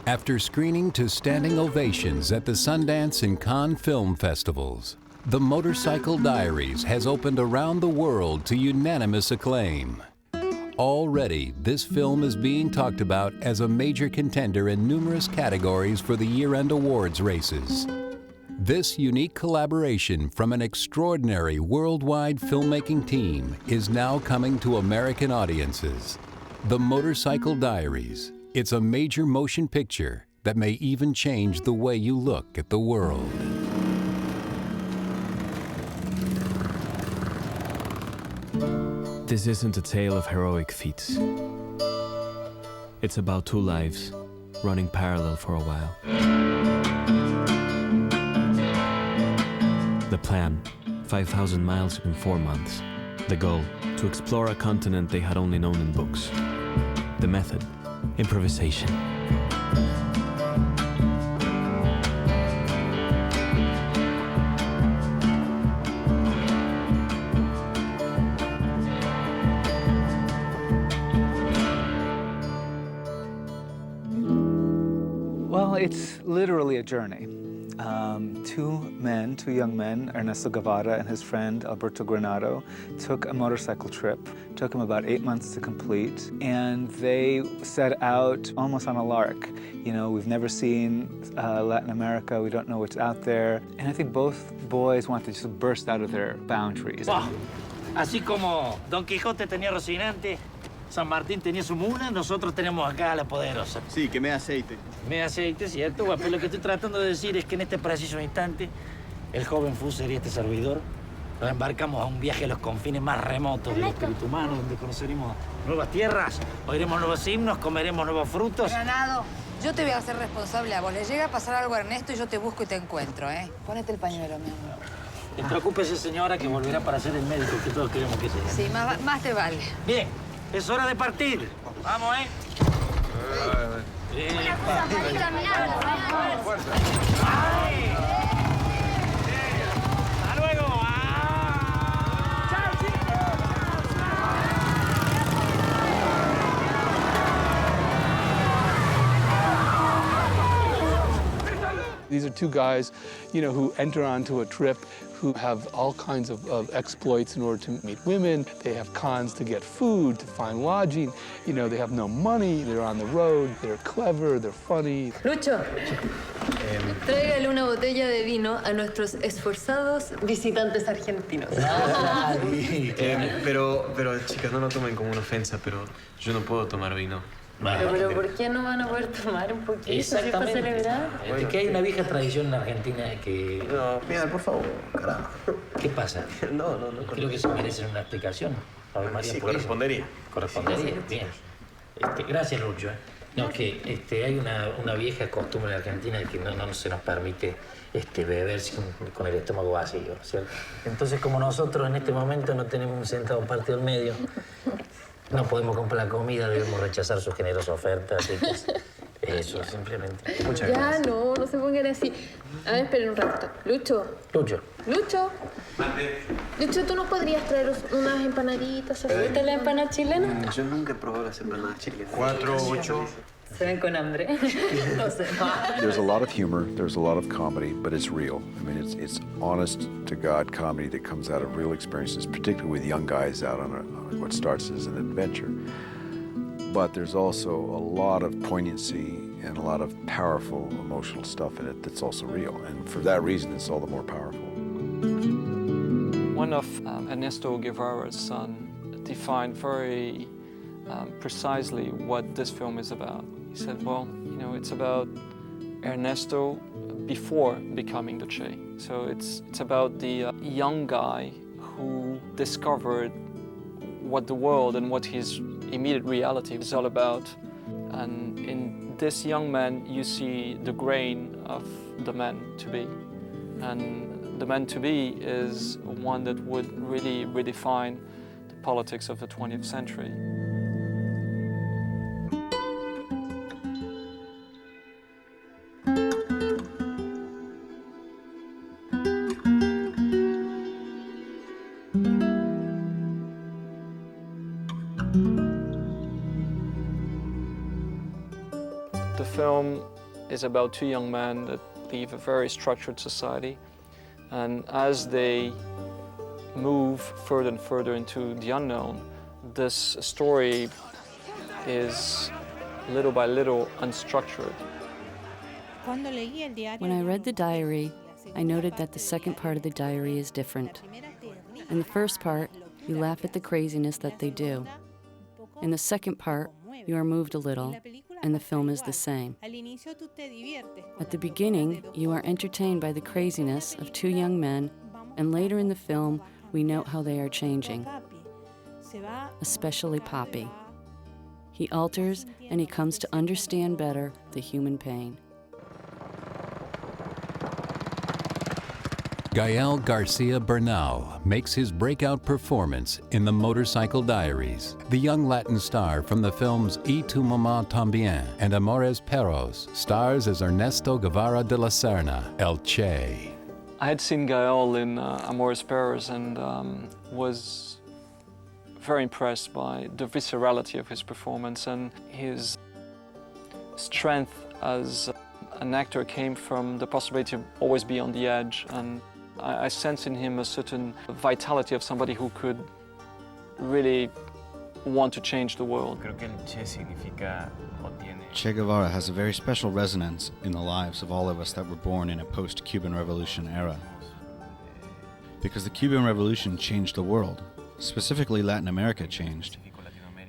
After screening to standing ovations at the Sundance and Cannes film festivals, The Motorcycle Diaries has opened around the world to unanimous acclaim. Already, this film is being talked about as a major contender in numerous categories for the year-end awards races. This unique collaboration from an extraordinary worldwide filmmaking team is now coming to American audiences. The Motorcycle Diaries. It's a major motion picture that may even change the way you look at the world. This isn't a tale of heroic feats. It's about two lives running parallel for a while. The plan, 5,000 miles in 4 months. The goal, to explore a continent they had only known in books. The method, improvisation. Well, it's literally a journey. Two young men, Ernesto Guevara and his friend Albert Granado, took a motorcycle trip. Took them about 8 months to complete, and they set out almost on a lark. You know, we've never seen Latin America, we don't know what's out there, and I think both boys want to just burst out of their boundaries. Wow. Así como Don Quijote tenía Rocinante, San Martín tenía su mula, nosotros tenemos acá a la poderosa. Sí, que me dé aceite. Me dé aceite, ¿cierto? Bueno, pues lo que estoy tratando de decir es que en este preciso instante, el joven Fuser y este servidor nos embarcamos a un viaje a los confines más remotos del espíritu humano, donde conoceremos nuevas tierras, oiremos nuevos himnos, comeremos nuevos frutos. Granado, yo te voy a hacer responsable a vos. Le llega a pasar algo a Ernesto y yo te busco y te encuentro, ¿eh? Ponete el pañuelo, mi amor. Preocúpese, señora, que volverá para ser el médico que todos queremos que sea. Sí, más te vale. Bien. Es hora de partir. Vamos, ¿eh? ¡Hasta luego! These are two guys, you know, who enter onto a trip who have all kinds of exploits in order to meet women. They have cons to get food, to find lodging. You know, they have no money, they're on the road, they're clever, they're funny. Lucho, tráigale una botella de vino a nuestros esforzados visitantes argentinos. Pero chicas, no lo tomen como una ofensa, pero yo no puedo tomar vino. Pero ¿por qué no van a poder tomar un poquito? Exactamente. ¿Sí, para celebrar? Es que hay una vieja tradición en Argentina que... No, mira, por favor, carajo. ¿Qué pasa? No. Creo que eso merece una explicación. Ave María, Sí, por eso. correspondería. Correspondería, bien. Gracias, Lucho. No, que hay una vieja costumbre en Argentina de que no se nos permite beber con el estómago vacío, ¿cierto? Entonces, como nosotros en este momento no tenemos un centavo partido al medio, no podemos comprar la comida, debemos rechazar su generosa oferta, así que eso, simplemente. Muchas gracias. Ya, no se pongan así. A ver, esperen un rato. Lucho. Lucho, ¿tú nos podrías traer unas empanaditas? ¿Te gusta la empanada chilena? Yo nunca he probado las empanadas chilenas. 4, 8. Se ven con hambre. No sé. There's a lot of humor, there's a lot of comedy, but it's real. I mean, it's honest-to-God comedy that comes out of real experiences, particularly with young guys out on what starts as an adventure. But there's also a lot of poignancy and a lot of powerful emotional stuff in it that's also real. And for that reason, it's all the more powerful. One of Ernesto Guevara's son defined very precisely what this film is about. He said, well, you know, it's about Ernesto before becoming the Che. So it's about the young guy who discovered what the world and what his immediate reality is all about. And in this young man, you see the grain of the man to be. And the man to be is one that would really redefine the politics of the 20th century. The film is about two young men that leave a very structured society, and as they move further and further into the unknown, this story is little by little unstructured. When I read the diary, I noted that the second part of the diary is different. In the first part, you laugh at the craziness that they do. In the second part, you are moved a little, and the film is the same. At the beginning, you are entertained by the craziness of two young men, and later in the film, we note how they are changing, especially Papi. He alters, and he comes to understand better the human pain. Gael García Bernal makes his breakout performance in The Motorcycle Diaries. The young Latin star from the films Y tu mamá también and Amores Perros stars as Ernesto Guevara de la Serna, El Che. I had seen Gael in Amores Perros and was very impressed by the viscerality of his performance, and his strength as an actor came from the possibility to always be on the edge, and I sense in him a certain vitality of somebody who could really want to change the world. Che Guevara has a very special resonance in the lives of all of us that were born in a post-Cuban Revolution era. Because the Cuban Revolution changed the world, specifically Latin America changed.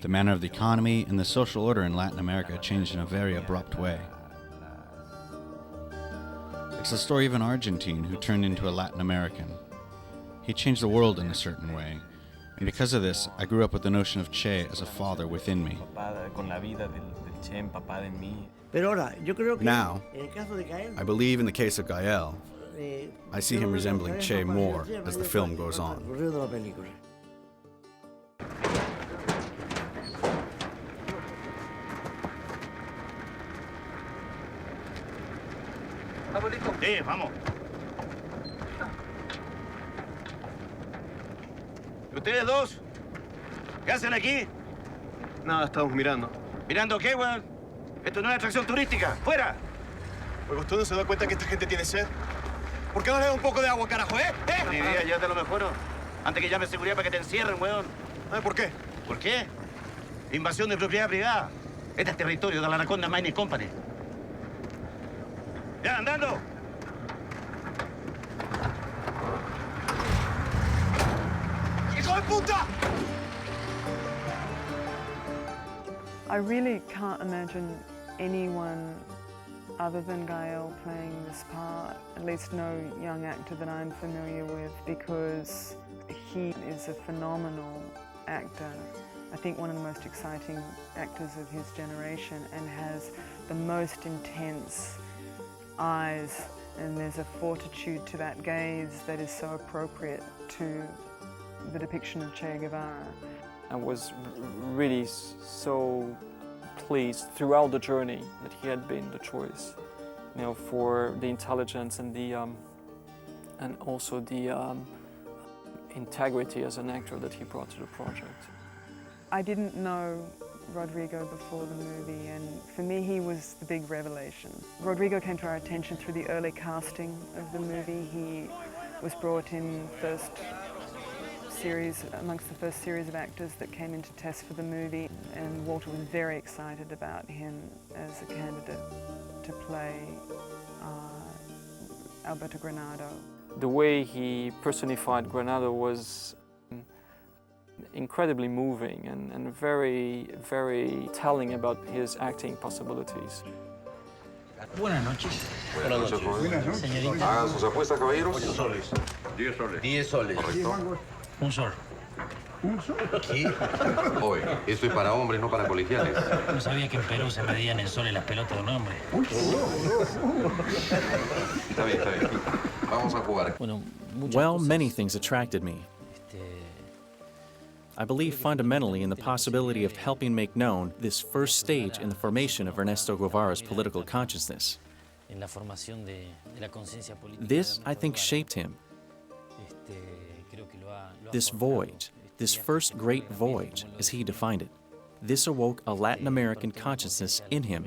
The manner of the economy and the social order in Latin America changed in a very abrupt way. It's the story of an Argentine who turned into a Latin American. He changed the world in a certain way, and because of this, I grew up with the notion of Che as a father within me. Now, I believe in the case of Gael, I see him resembling Che more as the film goes on. Sí, vamos. ¿Y ustedes dos? ¿Qué hacen aquí? Nada, estamos mirando. ¿Mirando qué, weón? Esto no es atracción turística. ¡Fuera! Oiga, ¿usted no se da cuenta que esta gente tiene sed? ¿Por qué no le da un poco de agua, carajo, Ni idea, ya te lo mejoro. Antes que llame seguridad para que te encierren, weón. ¿Por qué? ¿Por qué? Invasión de propiedad privada. Este es territorio de la Anaconda Mining Company. ¡Ya, andando! ¡Hijo de puta! I really can't imagine anyone other than Gael playing this part, at least no young actor that I'm familiar with, because he is a phenomenal actor. I think one of the most exciting actors of his generation, and has the most intense eyes, and there's a fortitude to that gaze that is so appropriate to the depiction of Che Guevara. I was really so pleased throughout the journey that he had been the choice, you know, for the intelligence and the and also the integrity as an actor that he brought to the project. I didn't know Rodrigo before the movie, and for me he was the big revelation. Rodrigo came to our attention through the early casting of the movie. He was brought in amongst the first series of actors that came in to test for the movie, and Walter was very excited about him as a candidate to play Albert Granado. The way he personified Granado was incredibly moving and very, very telling about his acting possibilities. Buenas noches. Buenas noches, joven. Señorita. Hagan sus apuestas, caballeros. 8 soles. 10 soles. 10 soles. Correcto. Un sol. ¿Un sol? ¿Qué? Oye, esto es para hombres, no para colegiales. No sabía que en Perú se medían en soles las pelotas de un hombre. Está bien, está bien. Vamos a jugar. Well, many things attracted me. I believe fundamentally in the possibility of helping make known this first stage in the formation of Ernesto Guevara's political consciousness. This, I think, shaped him. This voyage, this first great voyage, as he defined it, this awoke a Latin American consciousness in him.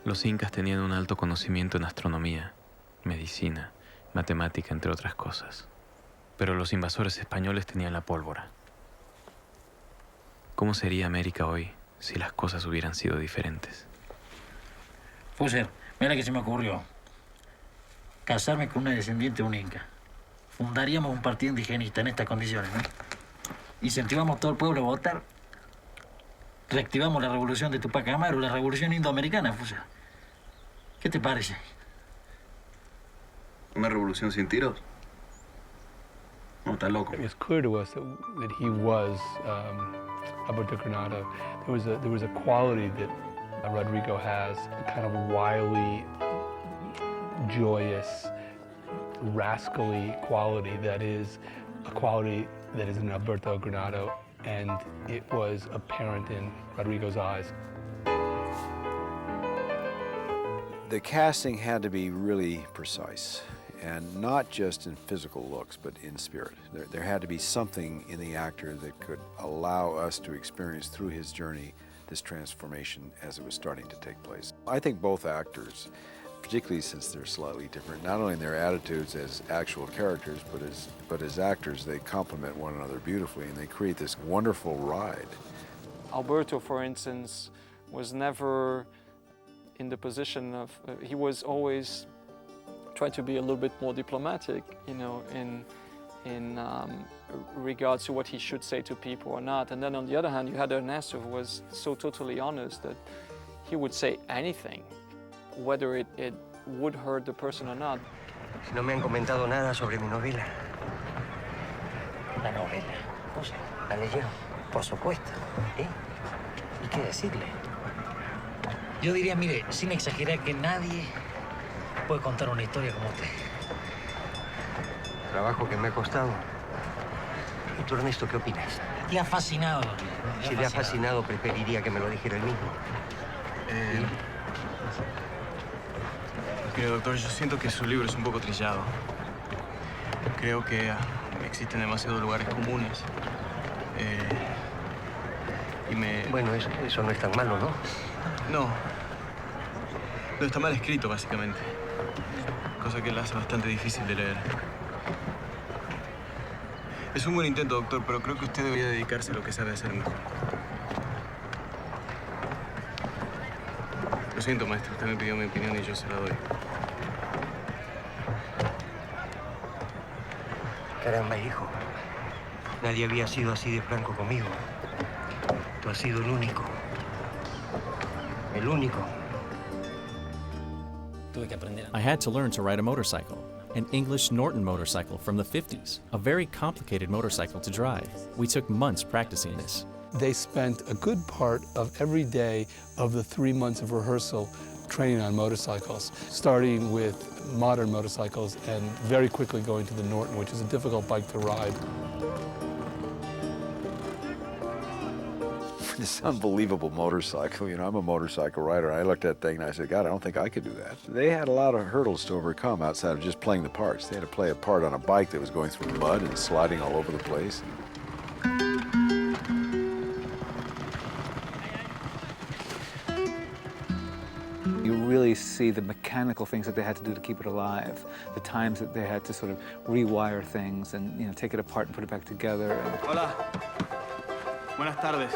Los incas tenían un alto conocimiento en astronomía, medicina, matemática, entre otras cosas. Pero los invasores españoles tenían la pólvora. ¿Cómo sería América hoy si las cosas hubieran sido diferentes? Fuser, mira que se me ocurrió. Casarme con una descendiente de un inca. Fundaríamos un partido indigenista en estas condiciones, ¿no? Incentivamos a todo el pueblo a votar. Reactivamos la revolución de Tupac Amaru, la revolución indoamericana, Fuser. ¿Qué te parece? ¿Una revolución sin tiros? No, está loco. It's clear to us that he was Albert Granado. There was a quality that Rodrigo has, a kind of wily, joyous, rascally quality that is a quality that is in Alberto Granado, and it was apparent in Rodrigo's eyes. The casting had to be really precise, and not just in physical looks, but in spirit. There had to be something in the actor that could allow us to experience through his journey this transformation as it was starting to take place. I think both actors, particularly since they're slightly different, not only in their attitudes as actual characters, but as actors, they complement one another beautifully, and they create this wonderful ride. Alberto, for instance, was never in the position of, he was always trying to be a little bit more diplomatic, you know, in regards to what he should say to people or not. And then on the other hand, you had Ernesto, who was so totally honest that he would say anything, whether it would hurt the person or not. Si no me han comentado nada sobre mi novela. La novela. O sea, ¿la leyeron? Por supuesto. ¿Eh? ¿Y qué decirle? Yo diría, mire, sin exagerar, que nadie puede contar una historia como usted. Trabajo que me ha costado. ¿Y tú, Ernesto, qué opinas? Le ha fascinado. Si le ha fascinado, preferiría que me lo dijera él mismo. Mire, doctor, yo siento que su libro es un poco trillado. Creo que existen demasiados lugares comunes. Bueno, eso no es tan malo, ¿no? No. No, está mal escrito, básicamente. Cosa que lo hace bastante difícil de leer. Es un buen intento, doctor, pero creo que usted debería dedicarse a lo que sabe hacer mejor. Lo siento, maestro. Usted me pidió mi opinión y yo se la doy. Caramba, hijo. Nadie había sido así de franco conmigo. Tú has sido el único. El único. I had to learn to ride a motorcycle, an English Norton motorcycle from the 50s, a very complicated motorcycle to drive. We took months practicing this. They spent a good part of every day of the 3 months of rehearsal training on motorcycles, starting with modern motorcycles and very quickly going to the Norton, which is a difficult bike to ride. This unbelievable motorcycle. You know, I'm a motorcycle rider. I looked at that thing and I said, God, I don't think I could do that. They had a lot of hurdles to overcome outside of just playing the parts. They had to play a part on a bike that was going through mud and sliding all over the place. You really see the mechanical things that they had to do to keep it alive, the times that they had to sort of rewire things and, you know, take it apart and put it back together. Hola. Buenas tardes.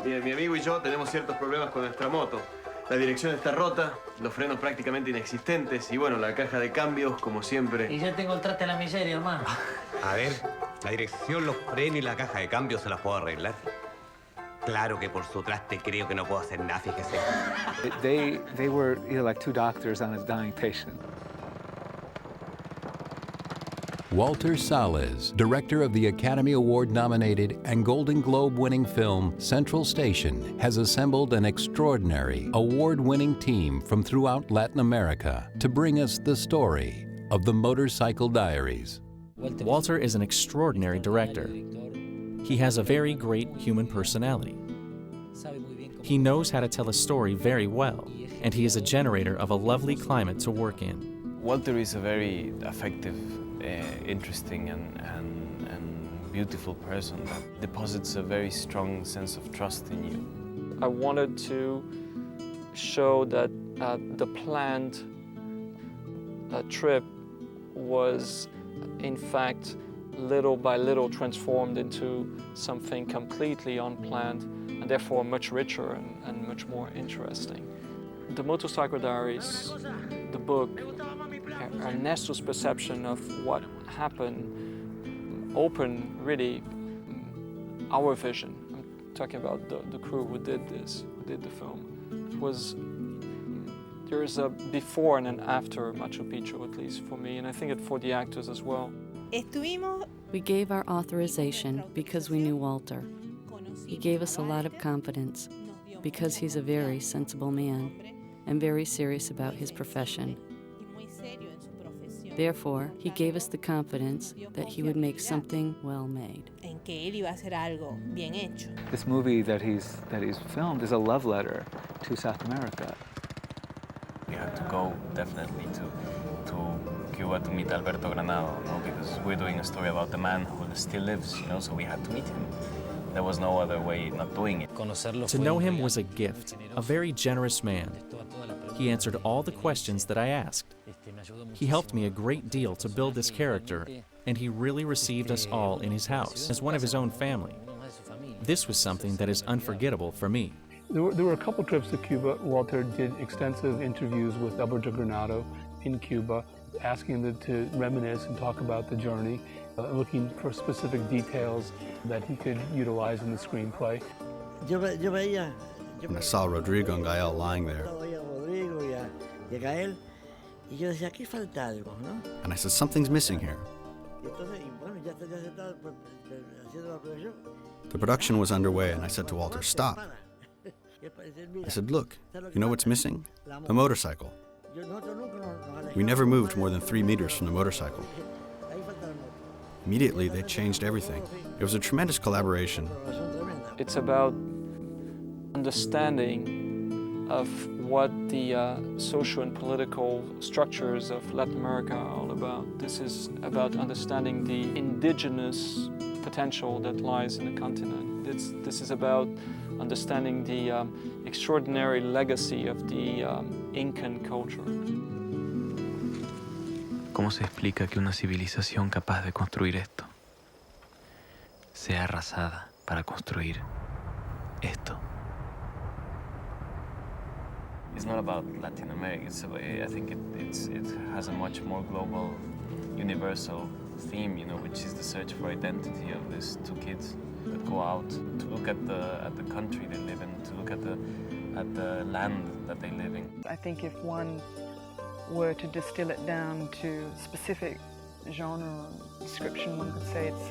Bien, mi amigo y yo tenemos ciertos problemas con nuestra moto. La dirección está rota, los frenos prácticamente inexistentes y, bueno, la caja de cambios, como siempre. Y ya tengo el traste a la miseria, hermano. A ver, la dirección, los frenos y la caja de cambios se las puedo arreglar. Claro que por su traste creo que no puedo hacer nada, fíjese. They were, you know, like two doctors on a dying patient. Walter Salles, director of the Academy Award-nominated and Golden Globe-winning film Central Station, has assembled an extraordinary, award-winning team from throughout Latin America to bring us the story of the Motorcycle Diaries. Walter is an extraordinary director. He has a very great human personality. He knows how to tell a story very well, and he is a generator of a lovely climate to work in. Walter is a very effective, interesting and beautiful person that deposits a very strong sense of trust in you. I wanted to show that the planned trip was, in fact, little by little transformed into something completely unplanned and therefore much richer and much more interesting. The Motorcycle Diaries, the book, Ernesto's perception of what happened opened really our vision. I'm talking about the crew who did the film. It was, there is a before and an after Machu Picchu, at least for me, and I think it for the actors as well. We gave our authorization because we knew Walter. He gave us a lot of confidence because he's a very sensible man and very serious about his profession. Therefore, he gave us the confidence that he would make something well made. This movie that he's filmed is a love letter to South America. We had to go definitely to Cuba to meet Alberto Granado, because we're doing a story about the man who still lives, so we had to meet him. There was no other way not doing it. To know him was a gift, a very generous man. He answered all the questions that I asked. He helped me a great deal to build this character, and he really received us all in his house as one of his own family. This was something that is unforgettable for me. There were a couple trips to Cuba. Walter did extensive interviews with Albert Granado in Cuba, asking them to reminisce and talk about the journey, looking for specific details that he could utilize in the screenplay. When I saw Rodrigo and Gael lying there, and I said, something's missing here. The production was underway, and I said to Walter, stop. I said, look, you know what's missing? The motorcycle. We never moved more than 3 meters from the motorcycle. Immediately, they changed everything. It was a tremendous collaboration. It's about understanding of what the social and political structures of Latin America are all about. This is about understanding the indigenous potential that lies in the continent. This is about understanding the extraordinary legacy of the Incan culture. ¿Cómo se explica que una civilización capaz de construir esto sea arrasada para construir esto? It's not about Latin America. I think it has a much more global, universal theme, which is the search for identity of these 2 kids that go out to look at the country they live in, to look at the land that they live in. I think if one were to distill it down to specific genre or description, one could say it's,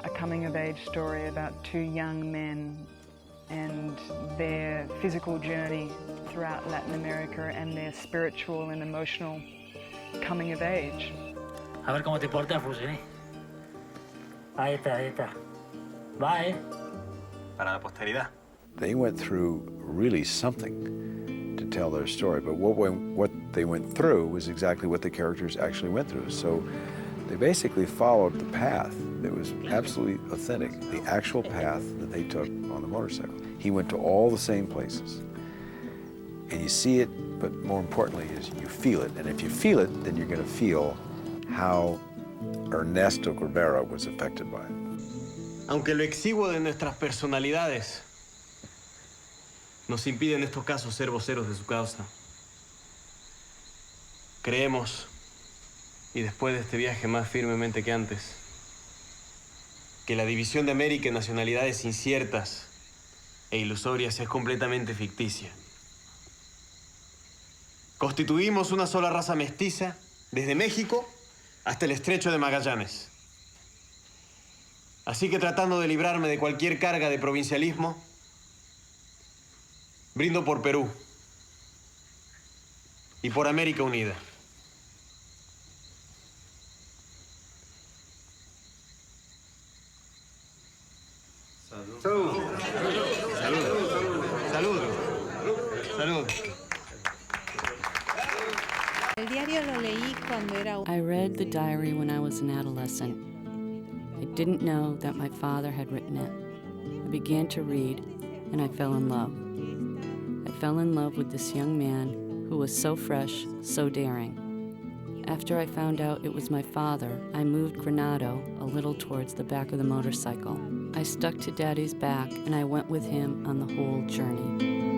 a coming-of-age story about 2 young men and their physical journey throughout Latin America and their spiritual and emotional coming of age. A ver cómo te portas, Fusi. Ahí está. Bye. Para la posteridad. They went through really something to tell their story, but what they went through was exactly what the characters actually went through. So they basically followed the path that was absolutely authentic, the actual path that they took on the motorcycle. He went to all the same places. And you see it, but more importantly is you feel it. And if you feel it, then you're going to feel how Ernesto Guevara was affected by it. Aunque lo exiguo de nuestras personalidades nos impide en estos casos ser voceros de su causa. Creemos, y después de este viaje más firmemente que antes, que la división de América en nacionalidades inciertas e ilusorias es completamente ficticia. Constituimos una sola raza mestiza desde México hasta el Estrecho de Magallanes. Así que tratando de librarme de cualquier carga de provincialismo, brindo por Perú y por América Unida. Salud. Salud. Salud. I read the diary when I was an adolescent. I didn't know that my father had written it. I began to read, and I fell in love. I fell in love with this young man who was so fresh, so daring. After I found out it was my father, I moved Granado a little towards the back of the motorcycle. I stuck to Daddy's back and I went with him on the whole journey.